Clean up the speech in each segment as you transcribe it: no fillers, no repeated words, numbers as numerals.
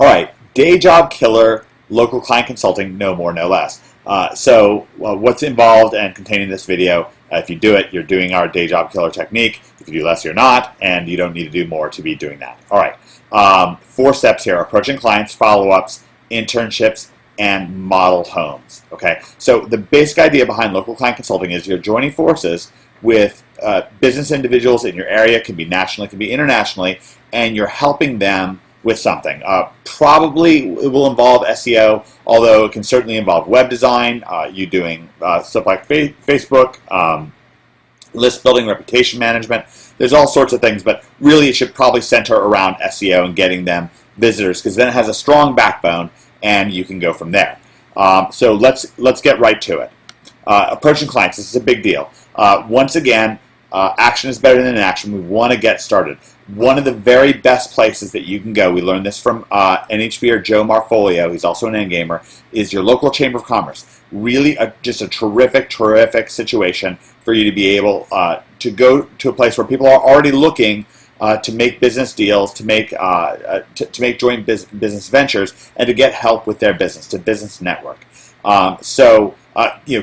All right, day job killer, local client consulting, no more, no less. What's involved and contained in this video? If you do it, you're doing our day job killer technique. If you do less, you're not, and you don't need to do more to be doing that. All right, 4 steps here: approaching clients, follow-ups, internships, and model homes. Okay, so the basic idea behind local client consulting is you're joining forces with business individuals in your area. It can be nationally, it can be internationally, and you're helping them with something. Probably it will involve SEO, although it can certainly involve web design, you doing stuff like Facebook, list building, reputation management. There's all sorts of things, but really it should probably center around SEO and getting them visitors, because then it has a strong backbone and you can go from there. So let's get right to it. Approaching clients, this is a big deal. Once again, action is better than inaction. We want to get started. One of the very best places that you can go, we learned this from NHBer Joe Marfolio, he's also an endgamer, is your local Chamber of Commerce. Really just a terrific situation for you to be able to go to a place where people are already looking to make business deals, to make joint business ventures, and to get help with their business, to business network.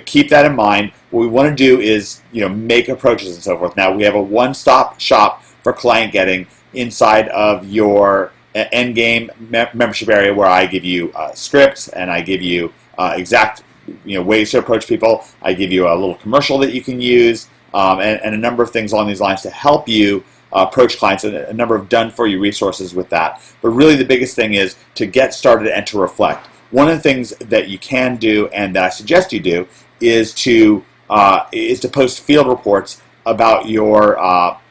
Keep that in mind. What we want to do is make approaches and so forth. Now we have a one-stop shop for client getting inside of your endgame membership area, where I give you scripts and I give you exact ways to approach people. I give you a little commercial that you can use and a number of things along these lines to help you approach clients, and a number of done-for-you resources with that. But really the biggest thing is to get started and to reflect. One of the things that you can do, and that I suggest you do, is to post field reports about your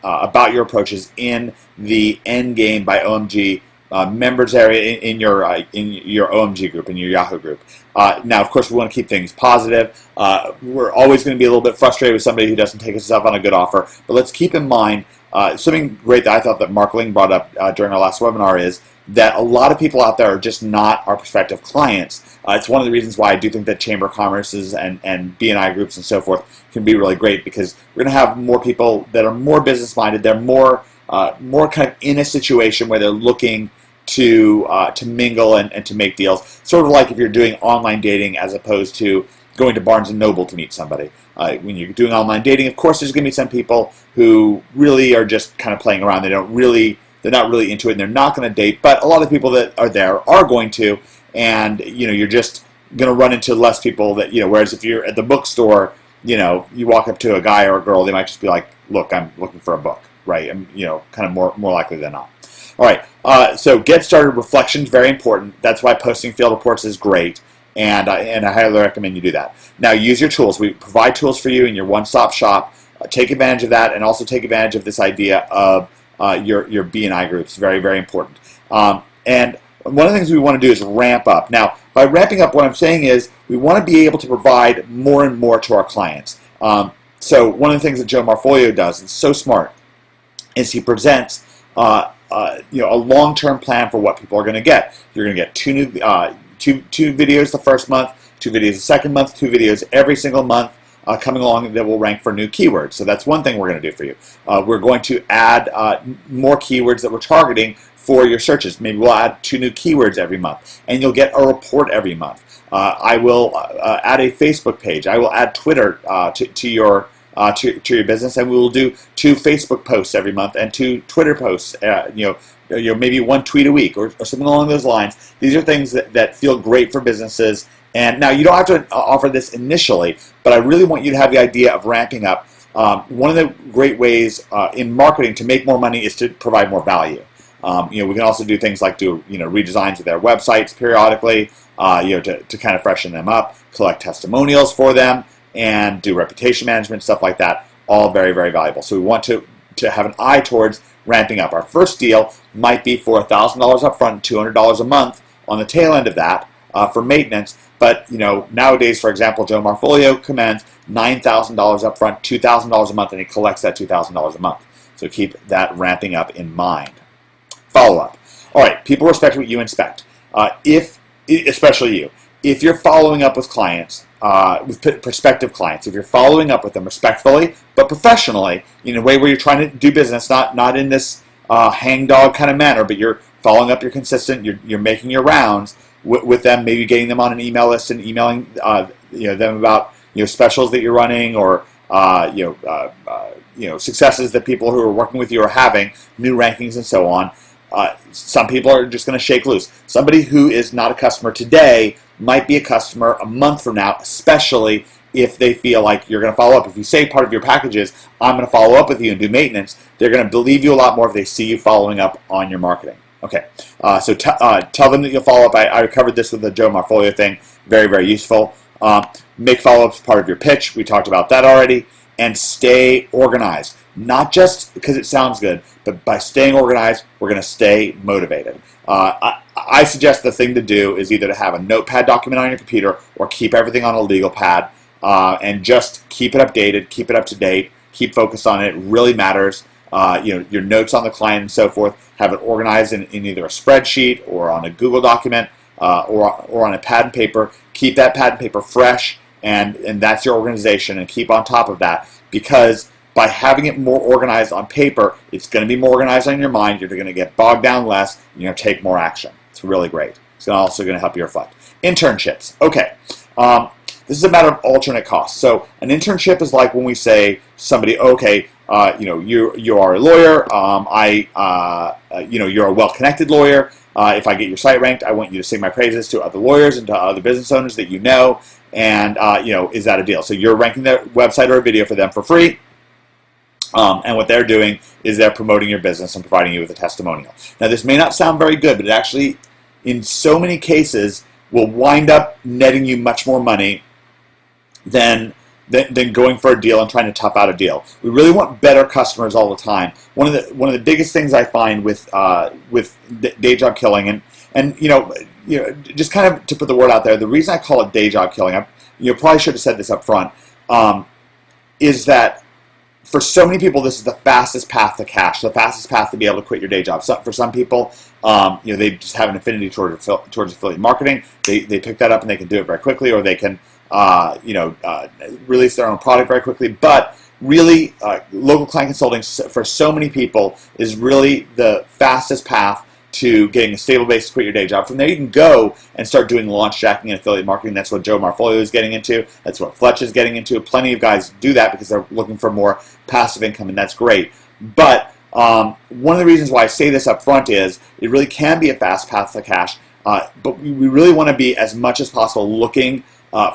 approaches in the Endgame by OMG members area in your OMG group, in your Yahoo group. Now, of course, we want to keep things positive. We're always going to be a little bit frustrated with somebody who doesn't take us up on a good offer, but let's keep in mind something great that I thought that Mark Ling brought up during our last webinar is that a lot of people out there are just not our prospective clients. It's one of the reasons why I do think that Chamber of Commerce's and BNI groups and so forth can be really great, because we're going to have more people that are more business-minded. They're more kind of in a situation where they're looking to mingle and to make deals. Sort of like if you're doing online dating as opposed to going to Barnes & Noble to meet somebody. When you're doing online dating, of course, there's going to be some people who really are just kind of playing around. They're not really into it, and they're not going to date. But a lot of people that are there are going to, and you're just going to run into less people that Whereas if you're at the bookstore, you walk up to a guy or a girl, they might just be like, "Look, I'm looking for a book," right? And kind of more likely than not. All right, so get started. Reflection's very important. That's why posting field reports is great. And I highly recommend you do that. Now, use your tools. We provide tools for you in your one-stop shop. Take advantage of that, and also take advantage of this idea of your BNI groups. Very, very important. And one of the things we want to do is ramp up. Now, by ramping up, what I'm saying is we want to be able to provide more and more to our clients. So one of the things that Joe Marfolio does, and so smart, is he presents a long-term plan for what people are going to get. You're going to get two videos the first month, 2 videos the second month, 2 videos every single month coming along that will rank for new keywords. So that's one thing we're going to do for you. We're going to add more keywords that we're targeting for your searches. Maybe we'll add 2 new keywords every month, and you'll get a report every month. I will add a Facebook page. I will add Twitter to your business, and we will do 2 Facebook posts every month and 2 Twitter posts. Maybe 1 tweet a week or something along those lines. These are things that feel great for businesses. And now you don't have to offer this initially, but I really want you to have the idea of ramping up. One of the great ways in marketing to make more money is to provide more value. We can also do things like do redesigns of their websites periodically, to kind of freshen them up, collect testimonials for them, and do reputation management, stuff like that. All very, very valuable. So we want to have an eye towards ramping up. Our first deal might be for $1,000 up front and $200 a month on the tail end of that for maintenance. But nowadays, for example, Joe Marfolio commands $9,000 up front, $2,000 a month, and he collects that $2,000 a month. So keep that ramping up in mind. Follow up. All right, people respect what you inspect. Especially you, if you're following up with clients, with prospective clients, if you're following up with them respectfully but professionally, in a way where you're trying to do business, not in this hangdog kind of manner, but you're following up, you're consistent, you're making your rounds with them, maybe getting them on an email list and emailing them about specials that you're running, or successes that people who are working with you are having, new rankings and so on. Some people are just going to shake loose. Somebody who is not a customer today might be a customer a month from now, especially if they feel like you're going to follow up. If you say part of your package is, I'm going to follow up with you and do maintenance, they're going to believe you a lot more if they see you following up on your marketing. Okay, so tell them that you'll follow up. I covered this with the Joe Marfolio thing. Very, very useful. Make follow-ups part of your pitch. We talked about that already. And stay organized. Not just because it sounds good, but by staying organized, we're going to stay motivated. I suggest the thing to do is either to have a notepad document on your computer or keep everything on a legal pad, and just keep it updated, keep it up to date, keep focused on it. It really matters. Your notes on the client and so forth, have it organized in either a spreadsheet or on a Google document, or on a pad and paper. Keep that pad and paper fresh, and that's your organization, and keep on top of that, because by having it more organized on paper, it's going to be more organized on your mind. You're going to get bogged down less, and you're going to take more action. It's really great. It's also going to help you reflect. Internships. Okay. This is a matter of alternate costs. So an internship is like when we say to somebody, okay, you are a lawyer. You're a well-connected lawyer. If I get your site ranked, I want you to sing my praises to other lawyers and to other business owners that you know. And is that a deal? So you're ranking their website or a video for them for free. And what they're doing is they're promoting your business and providing you with a testimonial. Now, this may not sound very good, but it actually, in so many cases, will wind up netting you much more money than going for a deal and trying to tough out a deal. We really want better customers all the time. One of the biggest things I find with day job killing, and just kind of to put the word out there, the reason I call it day job killing, I probably should have said this up front, is that for so many people, this is the fastest path to cash, the fastest path to be able to quit your day job. So for some people, they just have an affinity towards affiliate marketing. They pick that up and they can do it very quickly, or they can release their own product very quickly. But really, local client consulting for so many people is really the fastest path to getting a stable base to quit your day job. From there, you can go and start doing launch jacking and affiliate marketing. That's what Joe Marfolio is getting into. That's what Fletch is getting into. Plenty of guys do that because they're looking for more passive income, and that's great. But one of the reasons why I say this up front is it really can be a fast path to cash, but we really want to be, as much as possible, looking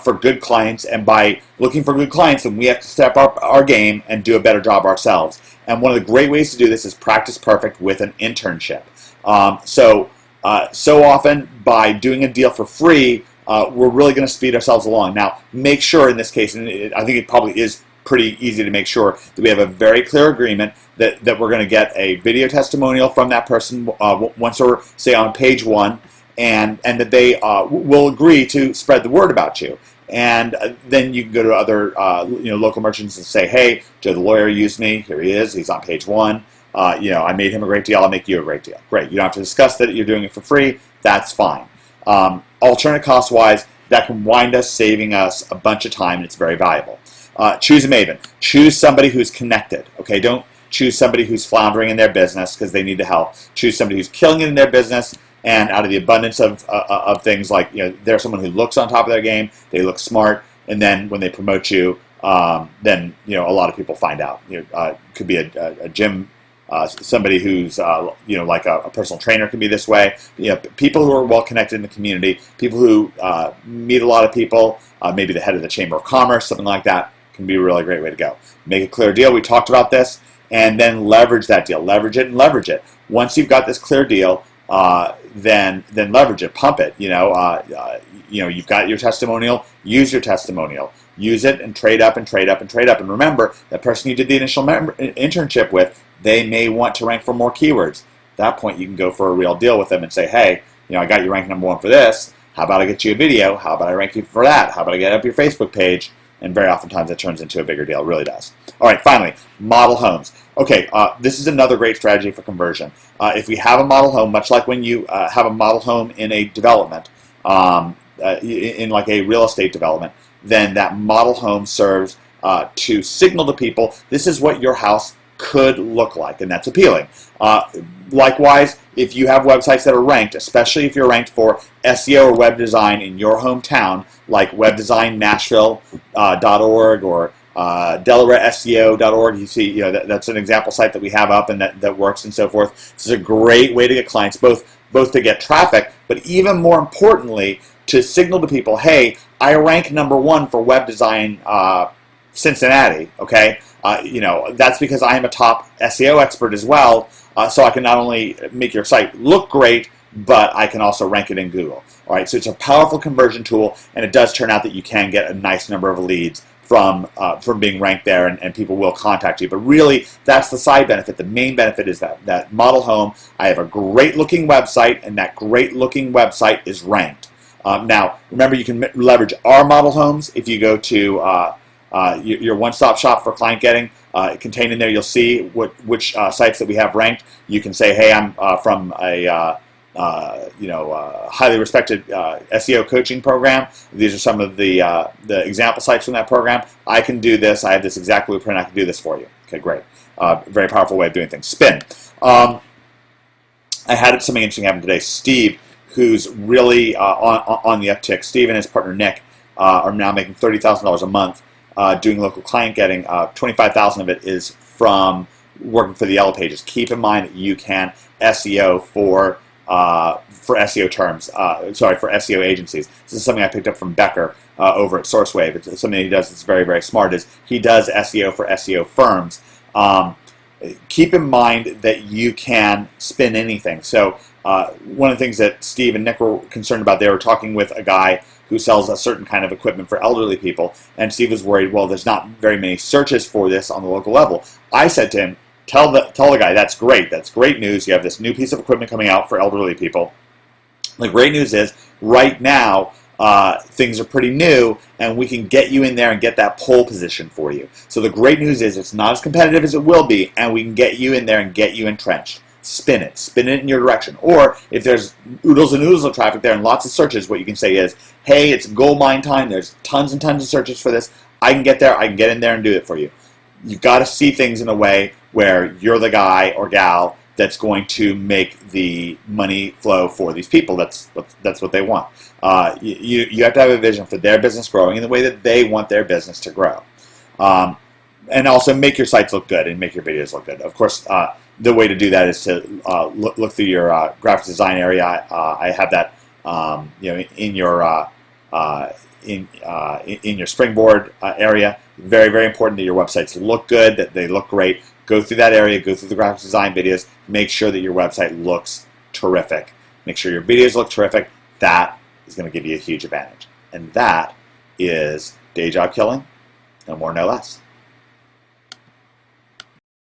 for good clients. And by looking for good clients, then we have to step up our game and do a better job ourselves. And one of the great ways to do this is practice perfect with an internship. So often by doing a deal for free, we're really going to speed ourselves along. Now, make sure in this case, and I think it probably is pretty easy to make sure, that we have a very clear agreement that we're going to get a video testimonial from that person once we're, say, on page 1, and that they will agree to spread the word about you. And then you can go to other local merchants and say, hey, Joe the lawyer used me. Here he is. He's on page 1. I made him a great deal. I'll make you a great deal. Great. You don't have to discuss that you're doing it for free. That's fine. Alternate cost-wise, that can wind us saving us a bunch of time, and it's very valuable. Choose a maven. Choose somebody who's connected. Okay, don't choose somebody who's floundering in their business because they need the help. Choose somebody who's killing it in their business, and out of the abundance of things, like they're someone who looks on top of their game. They look smart, and then when they promote you, then a lot of people find out. Could be a gym. Somebody who's, like a personal trainer can be this way. People who are well connected in the community, people who meet a lot of people, maybe the head of the Chamber of Commerce, something like that, can be a really great way to go. Make a clear deal. We talked about this, and then leverage that deal. Leverage it and leverage it. Once you've got this clear deal, then leverage it. Pump it. You've got your testimonial. Use your testimonial. Use it and trade up and trade up and trade up. And remember, that person you did the initial internship with, they may want to rank for more keywords. At that point, you can go for a real deal with them and say, hey, I got you ranked number 1 for this. How about I get you a video? How about I rank you for that? How about I get up your Facebook page? And very oftentimes that turns into a bigger deal. It really does. All right, finally, model homes. Okay, this is another great strategy for conversion. If we have a model home, much like when you have a model home in a development, in like a real estate development, then that model home serves to signal to people, this is what your house could look like, and that's appealing. Likewise, if you have websites that are ranked, especially if you're ranked for SEO or web design in your hometown, like webdesignnashville.org or DelawareSEO.org, you see, that's an example site that we have up and that works and so forth. This is a great way to get clients, both to get traffic, but even more importantly, to signal to people, hey, I rank #1 for web design Cincinnati, okay? That's because I am a top SEO expert as well, so I can not only make your site look great, but I can also rank it in Google. All right, so it's a powerful conversion tool, and it does turn out that you can get a nice number of leads from being ranked there, and people will contact you. But really, that's the side benefit. The main benefit is that model home. I have a great-looking website, and that great-looking website is ranked. Now, remember, you can leverage our model homes if you go to your one-stop shop for client getting. Contained in there, you'll see which sites that we have ranked. You can say, hey, I'm from a highly respected SEO coaching program. These are some of the example sites from that program. I can do this. I have this exact blueprint. I can do this for you. Okay, great. Very powerful way of doing things. Spin. I had something interesting happen today. Steve, who's really on the uptick, Steve and his partner Nick are now making $30,000 a month doing local client getting. 25,000 of it is from working for the Yellow Pages. Keep in mind that you can SEO for SEO terms, for SEO agencies. This is something I picked up from Becker over at SourceWave. It's something he does that's very, very smart. Is he does SEO for SEO firms. Keep in mind that you can spin anything. So one of the things that Steve and Nick were concerned about, they were talking with a guy who sells a certain kind of equipment for elderly people, and Steve was worried, well, there's not very many searches for this on the local level. I said to him, tell the guy, that's great news. You have this new piece of equipment coming out for elderly people. The great news is, right now, things are pretty new, and we can get you in there and get that pole position for you. So the great news is it's not as competitive as it will be, and we can get you in there and get you entrenched. Spin it in your direction. Or if there's oodles and oodles of traffic there and lots of searches, what you can say is, hey, it's gold mine time. There's tons and tons of searches for this. I can get there. I can get in there and do it for you. You've got to see things in a way where you're the guy or gal that's going to make the money flow for these people. That's what they want. You have to have a vision for their business growing in the way that they want their business to grow. And also make your sites look good and make your videos look good. Of course, the way to do that is to look through your graphics design area. I have that in your in your Springboard area. Very, very important that your websites look good, that they look great. Go through that area, go through the graphics design videos, make sure that your website looks terrific. Make sure your videos look terrific. That is going to give you a huge advantage. And that is day job killing, no more, no less.